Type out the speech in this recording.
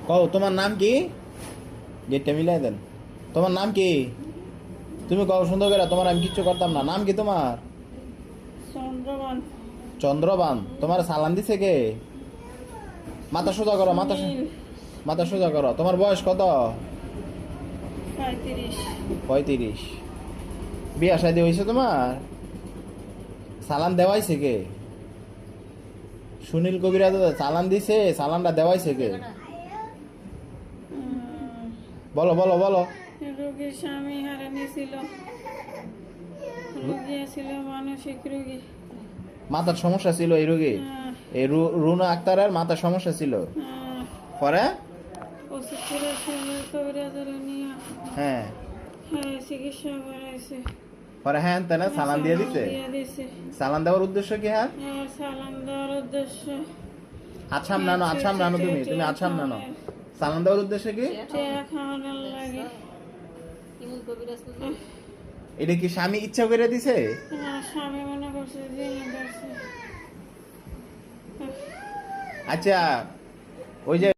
কও তোমার নাম কি? গেটটা মিলাই দেন। তোমার নাম কি? তুমি কও সুন্দর করে, তোমার আমি কিচ্ছু করতাম না। নাম কি তোমার? চন্দ্রবান। চন্দ্রবান। তোমার সালাম দিছে কে? মাথা সোজা করো, মাথা সোজা করো। তোমার বয়স কত? 35। 35। বিয়া শাদী হয়েছে তোমার? সালাম দেওয়াইছে কে? সুনীল কবিরা সালাম দিছে, সালামটা দেওয়াইছে কে? বলো বলো বলো। রোগীর স্বামী হারানি ছিল, রোগী ছিল মানসিক রোগী। মাথার সমস্যা ছিল এই রোগী? এই রুনা আক্তারের মাথার সমস্যা ছিল। পরে ওষুধ করে কবিরাজের নিয়ে হ্যাঁ চিকিৎসা করাইছে। পরে হ্যাঁ তাহলে সালাম দিয়ে দিছে। সালাম দেওয়ার উদ্দেশ্য কি? হ্যাঁ সালাম দেওয়ার উদ্দেশ্য আছাম নানো, আছাম নানো, তুমি আছাম নানো। সালাম দেওয়ার উদ্দেশ্য কি? খাওয়ানোর লাগে। এটা কি স্বামী ইচ্ছা করে দিছে? স্বামী মনে করছে যে আচ্ছা ওই যে